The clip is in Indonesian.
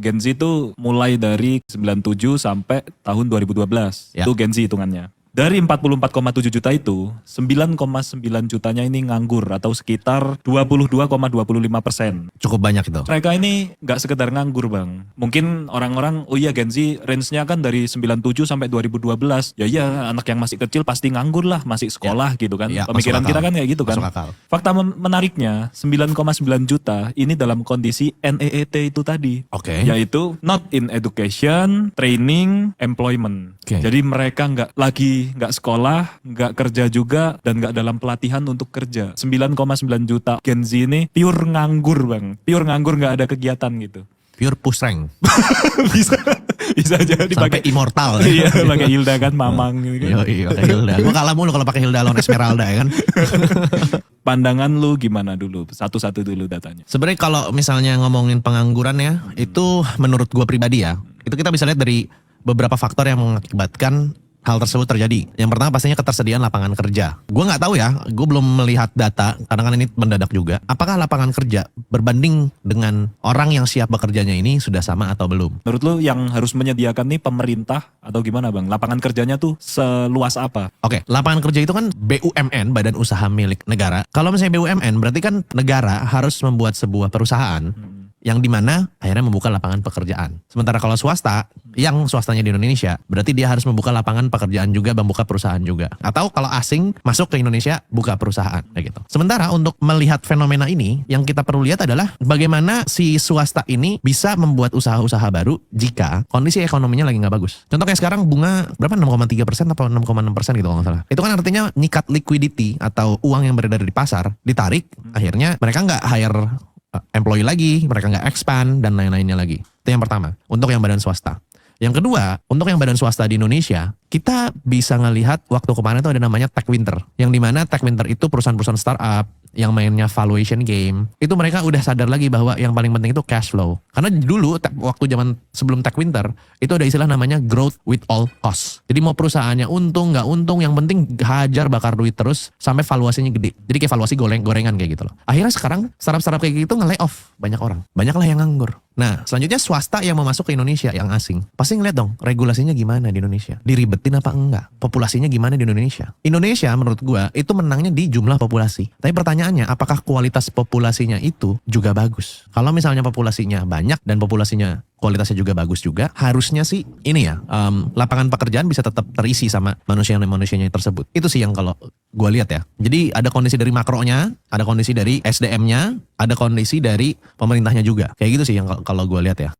Gen Z itu mulai dari 97 sampai tahun 2012. Ya. Itu Gen Z hitungannya. Dari 44,7 juta itu, 9,9 jutanya ini nganggur atau sekitar 22,25%. Cukup banyak itu. Mereka ini nggak sekedar nganggur bang. Mungkin orang-orang, oh iya Gen Z range-nya kan dari 97 sampai 2012. Ya iya anak yang masih kecil pasti nganggur lah, masih sekolah gitu kan. Ya, Pemikiran masuk kita akal. kan kayak gitu kan. Masuk akal. Fakta menariknya 9,9 juta ini dalam kondisi NEET itu tadi. Oke. Yaitu not in education, training, employment. Oke. Jadi mereka nggak sekolah, nggak kerja juga, dan nggak dalam pelatihan untuk kerja. 9,9 juta Gen Z ini pure nganggur bang. Pure nganggur nggak ada kegiatan gitu. Pure push rank. bisa jadi Sampai pakai immortal. iya pakai Hilda kan mamang gitu kan. Iya, pakai Hilda. Gue kalah mulu kalau pakai Hilda lawan Esmeralda ya kan. Pandangan lu gimana dulu? Satu-satu dulu datanya. Sebenarnya kalau misalnya ngomongin pengangguran ya, itu menurut gue pribadi ya, itu kita bisa lihat dari beberapa faktor yang mengakibatkan hal tersebut terjadi. Yang pertama pastinya ketersediaan lapangan kerja. Gue nggak tahu ya, gue belum melihat data, karena kan ini mendadak juga. Apakah lapangan kerja berbanding dengan orang yang siap bekerjanya ini sudah sama atau belum? Menurut lu yang harus menyediakan nih pemerintah atau gimana bang? Lapangan kerjanya tuh seluas apa? Oke, lapangan kerja itu kan BUMN, Badan Usaha Milik Negara. Kalau misalnya BUMN, berarti kan negara harus membuat sebuah perusahaan yang dimana akhirnya membuka lapangan pekerjaan. Sementara kalau swasta, yang swastanya di Indonesia, berarti dia harus membuka lapangan pekerjaan juga, membuka perusahaan juga. Atau kalau asing masuk ke Indonesia, buka perusahaan, kayak gitu. Sementara untuk melihat fenomena ini, yang kita perlu lihat adalah bagaimana si swasta ini bisa membuat usaha-usaha baru jika kondisi ekonominya lagi nggak bagus. Contoh kayak sekarang bunga berapa 6,3% atau 6,6% gitu kalau nggak salah. Itu kan artinya nyikat liquidity atau uang yang beredar di pasar ditarik, akhirnya mereka nggak hire employee lagi, mereka nggak expand dan lain-lainnya lagi. Itu yang pertama, untuk yang badan swasta. Yang kedua, untuk yang badan swasta di Indonesia, kita bisa ngelihat waktu kemarin itu ada namanya Tech Winter. Yang dimana Tech Winter itu perusahaan-perusahaan startup yang mainnya valuation game. Itu mereka udah sadar lagi bahwa yang paling penting itu cash flow. Karena dulu, waktu zaman sebelum Tech Winter, itu ada istilah namanya growth with all costs. Jadi mau perusahaannya untung, nggak untung, yang penting hajar bakar duit terus sampai valuasinya gede. Jadi kayak valuasi gorengan kayak gitu loh. Akhirnya sekarang startup-startup kayak gitu nge-lay off banyak orang. Banyaklah yang nganggur. Nah, selanjutnya swasta yang mau masuk ke Indonesia, yang asing. Pasti ngeliat dong, regulasinya gimana di Indonesia. Diribetin apa enggak? Populasinya gimana di Indonesia? Indonesia menurut gua itu menangnya di jumlah populasi. Tapi pertanyaannya, apakah kualitas populasinya itu juga bagus? Kalau misalnya populasinya banyak dan populasinya kualitasnya juga bagus juga, harusnya sih ini ya, lapangan pekerjaan bisa tetap terisi sama manusianya tersebut. Itu sih yang kalau gue lihat ya. Jadi ada kondisi dari makronya, ada kondisi dari SDM-nya, ada kondisi dari pemerintahnya juga. Kayak gitu sih yang kalau gue lihat ya.